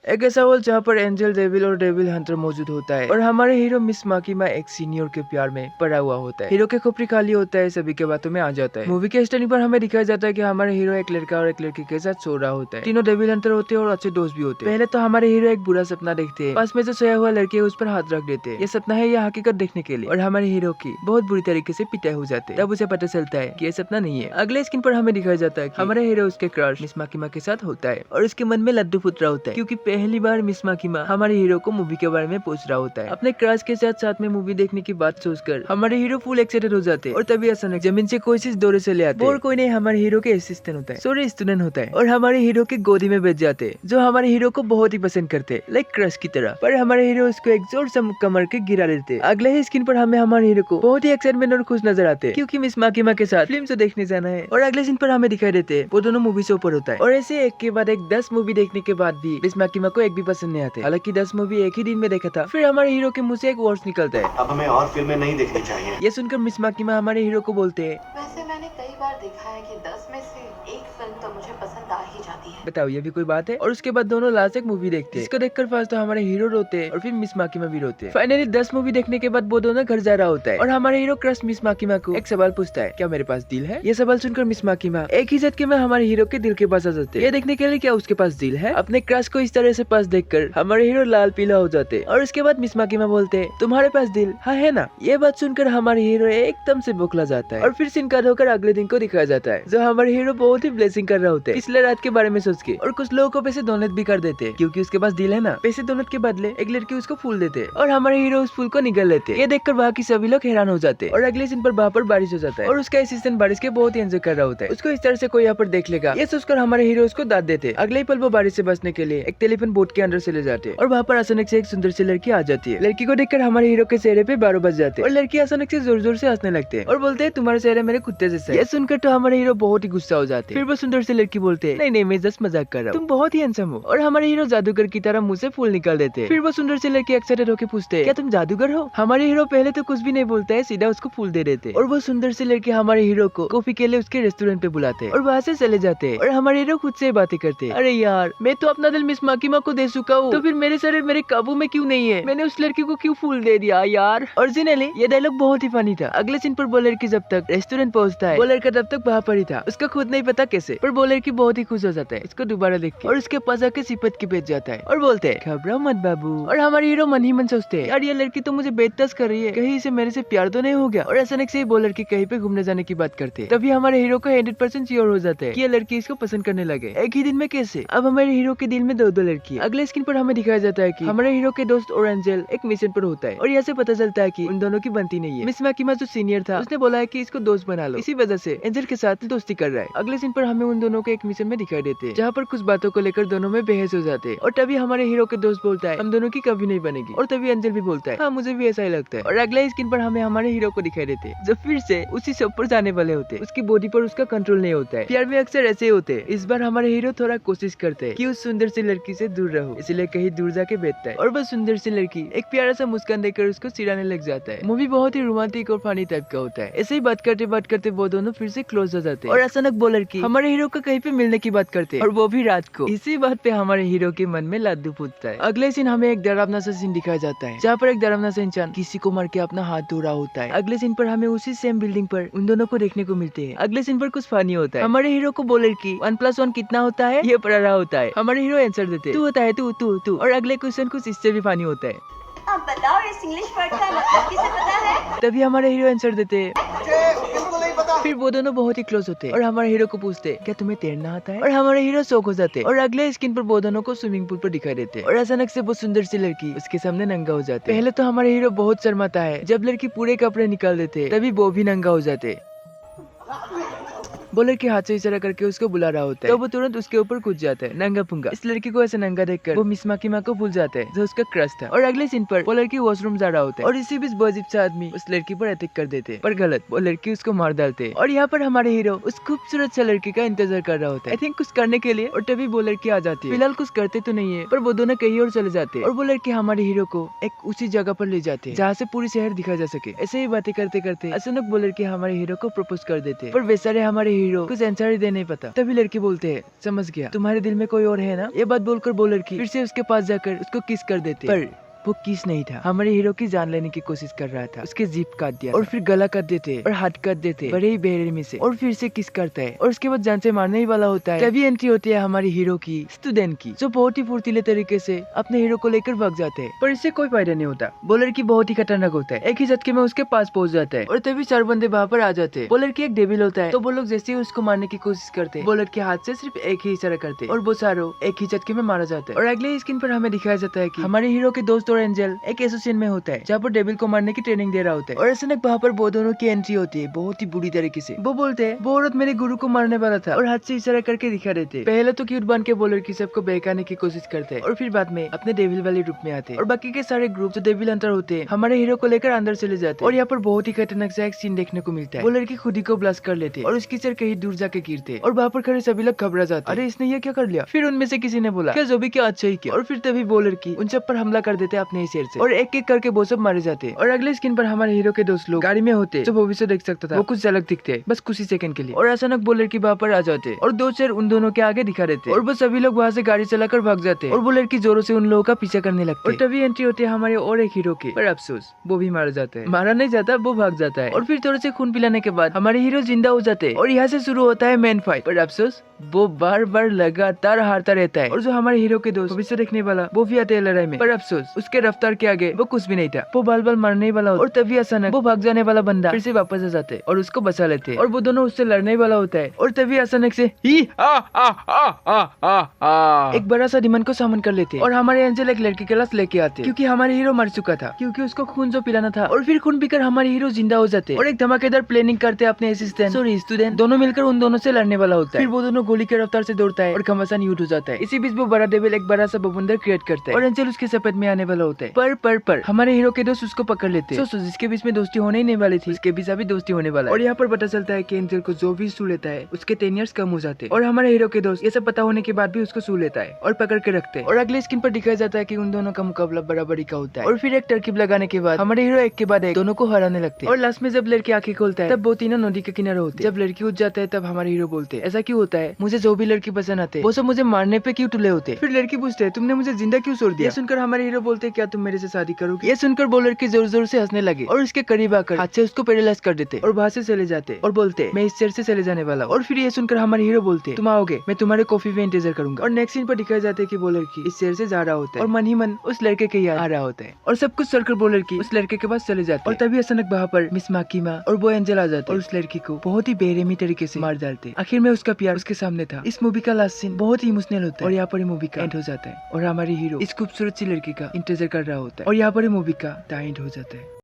एक ऐसा वर्ल्ड जहाँ पर एंजल, डेविल और डेविल हंटर मौजूद होता है और हमारे हीरो मिस माकीमा एक सीनियर के प्यार में पड़ा हुआ होता है। हीरो के खोपड़ी खाली होता है, सभी के बातों में आ जाता है। मूवी के स्टार्टिंग पर हमें दिखाया जाता है कि हमारे हीरो एक लड़का और एक लड़की के साथ सो रहा होता है। तीनों डेविल हंटर होते हैं और अच्छे दोस्त भी होते हैं। पहले तो हमारे हीरो एक बुरा सपना देखते हैं, पास में जो सोया हुआ लड़की है उस पर हाथ रख देते हैं। ये सपना है या हकीकत देखने के लिए, और हमारे हीरो की बहुत बुरी तरीके से पिटाई हो जाते हैं। तब उसे पता चलता है कि ये सपना नहीं है। अगले स्क्रीन पर हमें दिखाया जाता है कि हमारे हीरो उसके क्रश मिस माकीमा के साथ होता है और उसके मन में लड्डू फूट रहा होता है, क्योंकि पहली बार मिस माकीमा हमारे हीरो को मूवी के बारे में पूछ रहा होता है। अपने क्रश के साथ में मूवी देखने की बात सोचकर हमारे हीरो फुल एक्साइटेड हो जाते हैं और तभी अचानक जमीन से कोई चीज दौड़े से ले आते हैं और कोई नहीं, हमारे हीरो के असिस्टेंट होता है, सॉरी स्टूडेंट होता है, और हमारे हीरो के गोदी में बैठ जाते हैं, जो हमारे हीरो को बहुत ही पसंद करते हैं, लाइक क्रश की तरह। पर हमारे हीरो उसको एक जोर से मुक्का मार के गिरा देते हैं। अगले ही स्क्रीन पर हमें हमारे हीरो को बहुत ही एक्साइटमेंट और खुश नजर आते हैं, क्योंकि मिस माकीमा के साथ फिल्म से देखने जाना है। और अगले सीन पर हमें दिखाई देते हैं वो दोनों मूवी से ऊपर होता है, और ऐसे एक के बाद एक 10 मूवी देखने के बाद भी मिस माकीमा को एक भी पसंद नहीं आते। हालांकि 10 मूवी एक ही दिन में देखा था। फिर हमारे हीरो के मुंह से एक वर्ड्स निकलता है, अब हमें और फिल्में नहीं देखनी चाहिए। ये सुनकर मिस माकीमा हमारे हीरो को बोलते हैं, वैसे मैंने कई बार देखा है कि 10 में से एक फिल्म तो मुझे पसंद आ ही जाती है। बताओ ये भी कोई बात है। और उसके बाद दोनों लास्ट एक मूवी देखते हैं, इसको देखकर फर्स्ट तो हमारे हीरो रोते हैं और फिर मिस माकीमा भी रोते हैं। फाइनली 10 मूवी देखने के बाद वो दोनों घर जा रहा होता है और हमारे हीरो क्रश मिस माकीमा को एक सवाल पूछता है, क्या मेरे पास दिल है? ये सवाल सुनकर मिस माकीमा एक ही झटके में हमारे हीरो के दिल के पास आ जाते हैं, ये देखने के लिए क्या उसके पास दिल है। अपने क्रश को इस तरह से पास देखकर हमारे हीरो लाल पीला हो जाते हैं, और उसके बाद मिस माकीमा बोलते हैं, तुम्हारे पास दिल हाँ है ना? ये बात सुनकर हमारे हीरो एकदम से बौखला जाता है और फिर सीन कट होकर अगले दिन को दिखाया जाता है, जो हमारे हीरो बहुत ही ब्लेसिंग कर रहे होते हैं पिछले रात के बारे में सोच के, और कुछ लोगों को पैसे डोनेट भी कर देते हैं, क्योंकि उसके पास दिल है ना। पैसे डोनेट के बदले एक लड़की उसको फूल देते हैं और हमारे हीरो उस फूल को निगल लेते हैं। ये देखकर वहाँ की सभी लोग हैरान हो जाते हैं, और अगले सीन पर वहाँ पर बारिश हो जाता है और उसका असिस्टेंट बारिश के बहुत ही एंजॉय कर रहा होता है। उसको इस तरह से कोई यहाँ पर देख लेगा ये सोचकर हमारे हीरो उसको दाद देते हैं। अगले ही पल वो बारिश से बचने के लिए एक टेलीफोन बोट के अंदर से ले जाते हैं, और वहाँ पर अचानक से एक सुंदर सी लड़की आ जाती है। लड़की को देखकर हमारे हीरो के चेहरे पे 12 बज जाते हैं, और लड़की अचानक से जोर जोर से हंसने लगते हैं और बोलते हैं, तुम्हारे चेहरे मेरे कुत्ते जैसे है। ये सुनकर तो हमारे हीरो बहुत ही गुस्सा हो जाते हैं। फिर वो सुंदर सी लड़की बोलते हैं, नहीं नहीं मैं जस्ट मजाक कर रहा हूँ, तुम बहुत ही हैंडसम हो। और हमारे हीरो जादूगर की तरह मुंह से फूल निकाल देते हैं। फिर वो सुंदर सी लड़की एक्साइटेड होकर पूछते हैं, क्या तुम जादूगर हो? हमारे हीरो पहले तो कुछ भी नहीं बोलता है, सीधा उसको फूल दे देते हैं, और वो सुंदर सी लड़की हमारे हीरो को कॉफी के लिए उसके रेस्टोरेंट पे बुलाते हैं और वहाँ से चले जाते हैं। और हमारे हीरो खुद से बातें करते हैं, अरे यार मैं तो अपना दिल मिस माकीमा को दे चुका हूँ, तो फिर मेरे सारे मेरे काबू में क्यों नहीं है? मैंने उस लड़की को क्यों फूल दे दिया यार? ओरिजिनली ये डायलॉग बहुत ही फनी था। अगले सीन पर वो लड़की जब तक रेस्टोरेंट पहुँचता है वो लड़का तब तक वहाँ पर ही था, उसका खुद नहीं पता कैसे, पर वो लड़की बहुत ही खुश हो जाता है इसको दोबारा देख के, और उसके पास आके सिपट के बैठ जाता है और बोलते हैं, घबराओ मत बाबू। और हमारे हीरो मन ही मन सोचते हैं, यार ये लड़की तो मुझे बेतस कर रही है, कहीं इसे मेरे से प्यार तो नहीं हो गया। और अचानक से वो लड़की कहीं पे घूमने जाने की बात करते हैं, तभी हमारे हीरो को 100% श्योर हो जाता है कि ये लड़की इसको पसंद करने लगे। एक ही दिन में कैसे? अब हमारे हीरो के दिल में दो लड़की। अगले स्क्रीन पर हमें दिखाया जाता है कि हमारे हीरो के दोस्त और एंजल एक मिशन पर होता है, और यहाँ से पता चलता है कि उन दोनों की बनती नहीं है। मिस माकीमा जो सीनियर था उसने बोला है कि इसको दोस्त बना लो, इसी वजह से एंजल के साथ दोस्ती कर रहा है। अगले सीन पर हमें उन दोनों को एक मिशन में दिखाई देते हैं, जहाँ पर कुछ बातों को लेकर दोनों में बहस हो जाते हैं, और तभी हमारे हीरो के दोस्त बोलता है, हम दोनों की कभी नहीं बनेगी, और तभी एंजल भी बोलता है, हाँ मुझे भी ऐसा ही लगता है। और अगले स्क्रीन पर हमें हमारे हीरो को दिखाई देते हैं, जो फिर से उसी शॉप पर जाने वाले होते हैं। उसकी बॉडी पर उसका कंट्रोल नहीं होता है। प्यार में अक्सर ऐसे होते हैं। इस बार हमारे हीरो थोड़ा कोशिश करते हैं कि उस सुंदर सी लड़की से दूर रहो, इसलिए कहीं दूर जाके बैठता है, और वह सुंदर सी लड़की एक प्यारा सा मुस्कान देकर उसको चिढ़ाने लग जाता है। मूवी बहुत ही रोमांटिक और फनी टाइप का होता है। ऐसे ही बात करते वो दोनों फिर से क्लोज हो जाते हैं, और अचानक वो लड़की हमारे हीरो को कहीं पे मिलने की बात करते हैं, और वो भी रात को। इसी बात पे हमारे हीरो के मन में लड्डू फूटता है। अगले सीन हमें एक डरावना सा सीन दिखाया जाता है, जहाँ पर एक डरावना सा इंसान किसी को मार के अपना हाथ धो रहा होता है। अगले सीन पर हमें उसी सेम बिल्डिंग पर उन दोनों को देखने को मिलते हैं। अगले सीन पर कुछ फनी होता है, हमारे हीरो को वो लड़की 1+1 कितना होता है ये पढ़ा रहा होता है। हमारे हीरो आंसर देते हैं, तू होता है तू। और अगले क्वेश्चन कुछ इससे भी फनी होता है, अब बताओ इस इंग्लिश वर्ड का मतलब किसे पता है? तभी हमारे हीरो आंसर देते हैं, फिर वो दोनों बहुत ही क्लोज होते हैं, और हमारे हीरो को पूछते हैं, क्या तुम्हें तैरना आता है? और हमारे हीरो शौक हो जाते हैं, और अगले स्क्रीन पर वो दोनों को स्विमिंग पूल पर दिखाई देते हैं, और अचानक से वो सुंदर सी लड़की उसके सामने नंगा हो जाती है। पहले तो हमारे हीरो बहुत शर्माता है, जब लड़की पूरे कपड़े निकाल देते तभी वो भी नंगा हो जाते। वो लड़की हाथ से इशारा करके उसको बुला रहा होता है, तो वो तुरंत उसके ऊपर कूद जाता है नंगा पुंगा। इस लड़की को ऐसे नंगा देखकर वो मिस माकीमा को भूल जाता है जो उसका क्रश था। और अगले सीन पर वो लड़की वॉशरूम जा रहा होता है, और इसी बीच वो अजीब सा आदमी उस लड़की पर अटैक कर देते हैं, पर गलत, वो लड़की उसको मार डालते हैं। और यहाँ पर हमारे हीरो उस खूबसूरत सा लड़की का इंतजार कर रहा होता है, आई थिंक कुछ करने के लिए, और तभी वो लड़की आ जाती है। फिलहाल कुछ करते तो नहीं है, पर वो दोनों कहीं और चले जाते हैं, और वो लड़की हमारे हीरो को एक उसी जगह पर ले जाते हैं जहाँ से पूरी शहर दिखा जा सके। ऐसे ही बातें करते करते अचानक वो लड़की हमारे हीरो को प्रपोज कर देते हैं, पर बेचारे हमारे हीरो कुछ आंसर ही दे नहीं पाता। तभी लड़की बोलते हैं, समझ गया, तुम्हारे दिल में कोई और है ना। ये बात बोलकर वो लड़की फिर से उसके पास जाकर उसको किस कर देते, पर वो किस नहीं था, हमारे हीरो की जान लेने की कोशिश कर रहा था। उसके जीप काट दिया और फिर गला काट देते और हाथ काट देते बड़े ही बेरहमी से, और फिर से किस करता है और उसके बाद जान से मारने ही वाला होता है। तभी एंट्री होती है हमारे हीरो की स्टूडेंट की, जो बहुत ही फुर्तीले तरीके से अपने हीरो को लेकर भाग जाते हैं, पर इससे कोई फायदा नहीं होता। वो लड़की बहुत ही खतरनाक होता है, एक ही झटके में उसके पास पहुंच जाता है और तभी 4 बंदे वहाँ पर आ जाते हैं। वो लड़की एक डेविल होता है, तो वो लोग जैसे ही उसको मारने की कोशिश करते हैं, वो लड़के हाथ से सिर्फ एक ही इशारा करते और वो चारों एक ही झटके में मारा जाता है। और अगले स्क्रीन पर हमें दिखाया जाता है कि हमारे हीरो के दोस्त और एंजल एक एसोसिएशन में होता है, जहाँ पर डेविल को मारने की ट्रेनिंग दे रहा होता है। और अचानक वहाँ पर वो दोनों की एंट्री होती है बहुत ही बुरी तरीके से। वो बोलते हैं, वो औरत मेरे गुरु को मारने वाला था, और हाथ से इशारा करके दिखा देते। पहले तो क्यूट बन के वो लड़की सबको बहकाने की कोशिश करते हैं, और फिर बाद में अपने डेविल वाले रूप में आते हैं, और बाकी के सारे ग्रुप जो डेविल अंतर होते हैं हमारे हीरो को लेकर अंदर चले जाते हैं। और यहाँ पर बहुत ही खतरनाक सा एक सीन देखने को मिलता है। वो लड़की खुद ही को ब्लास्ट कर लेते और उसकी सिर कहीं दूर जाके गिरते, और वहाँ पर खड़े सभी लोग घबरा जाते, अरे इसने ये क्या कर लिया। फिर उनमें से किसी ने बोला, क्या जो भी क्या अच्छा ही किया। और फिर तभी वो लड़की उन सब पर हमला कर देते अपने ही सिर से, और एक एक करके वो सब मारे जाते। और अगले स्क्रीन पर हमारे हीरो के दोस्त लोग गाड़ी में होते, जो भविष्य देख सकता था, वो कुछ अलग दिखते बस कुछ ही सेकंड के लिए, और अचानक वो लड़की वहाँ पर आ जाते और 2 चेयर उन दोनों के आगे दिखा देते, और वो सभी लोग वहाँ से गाड़ी चलाकर भाग जाते, और वो लड़की जोरों से उन लोगों का पीछा करने लगती। और तभी एंट्री होती है हमारे और एक हीरो की, पर अफसोस वो भी मारा जाता है। मारा नहीं जाता, वो भाग जाता है, और फिर थोड़े से खून पिलाने के बाद हमारे हीरो जिंदा हो जाते हैं, और यहाँ से शुरू होता है मेन फाइट। पर अफसोस वो बार बार लगातार हारता रहता है, और जो हमारे हीरो के दोस्त भविष्य देखने वाला वो भी आते हैं लड़ाई में, पर अफसोस उसके रफ्तार के आगे वो कुछ भी नहीं था। वो बाल बाल मारने वाला होता, और तभी अचानक वो भाग जाने वाला बंदा फिर से वापस आ जाते और उसको बचा लेते, और वो दोनों उससे लड़ने वाला होता है, और तभी अचानक से ही एक बड़ा सा डिमन को सामन कर लेते, और हमारे एंजल एक लड़की के लाश लेके आते, क्योंकि हमारे हीरो मर चुका था, क्योंकि उसको खून जो पिलाना था। और फिर खून पीकर हमारे हीरो जिंदा हो जाते, और एक धमाकेदार प्लानिंग करते अपने असिस्टेंट सॉरी स्टूडेंट दोनों मिलकर उन दोनों से लड़ने वाला होता है। फिर वो दोनों गोली के रफ्तार से दौड़ता है और घमासान यूट हो जाता है। इसी बीच वो बड़ा डेविल एक बड़ा सा बवंडर क्रिएट करता है, और एंजल उसके सपत में आने वाला होता है, पर हमारे हीरो के दोस्त उसको पकड़ लेते हैं। जिसके बीच में दोस्ती होने ही नहीं वाली थी, उसके बीच अभी दोस्ती होने वाला है। और यहाँ पर पता चलता है कि एंजल को जो भी सू लेता है उसके 10 इयर्स कम हो जाते हैं, और हमारे हीरो के दोस्त ये सब पता होने के बाद भी उसको सू लेता है और पकड़ के रखते हैं। और अगले स्क्रीन पर दिखाया जाता है कि उन दोनों का मुकाबला बराबरी का होता है, और फिर एक तरकीब लगाने के बाद हमारे हीरो एक के बाद एक दोनों को हराने लगते हैं। और लास्ट में जब लड़की आंखें खोलता है तब वो तीनों नदी के किनारे होते हैं। जब लड़की उठ जाता है तब हमारे हीरो बोलते हैं, ऐसा क्यों होता है, मुझे जो भी लड़की पसंद आते वो सब मुझे मारने पे क्यों तुले होते। फिर लड़की पूछते है, तुमने मुझे जिंदा क्यों छोड़ दिया। ये सुनकर हमारे हीरो बोलते हैं, क्या तुम मेरे से शादी करोगे। ये सुनकर वो लड़की जोर जोर से हंसने लगे, और उसके करीब आकर हाथ से उसको पैरालाइज कर देते और वहाँ से चले जाते, और बोलते मैं इस शहर से चले जाने वाला हूँ। और फिर ये सुनकर हमारे हीरो बोलते, तुम आओगे, मैं तुम्हारे कॉफी में इंतजार करूंगा। और नेक्स्ट सीन पर दिखाया जाता है कि वो लड़की इस शहर से जा रहा होता है, और मन ही मन उस लड़के के याद आ रहा होता है, और सब कुछ छोड़कर वो लड़की उस लड़के के पास चले जाती है। और तभी अचानक वहाँ पर मिस माकीमा और वो एंजल आ जाते और उस लड़की को बहुत ही बेरहमी तरीके से मार डालते। आखिर में उसका प्यार उसके सामने था। इस मूवी का लास्ट सीन बहुत ही इमोशनल होता है, और यहाँ पर मूवी का एंड हो जाता है, और हमारी हीरो इस खूबसूरत सी लड़की का इंतजार कर रहा होता है, और यहाँ पर मूवी का एंड हो जाता है।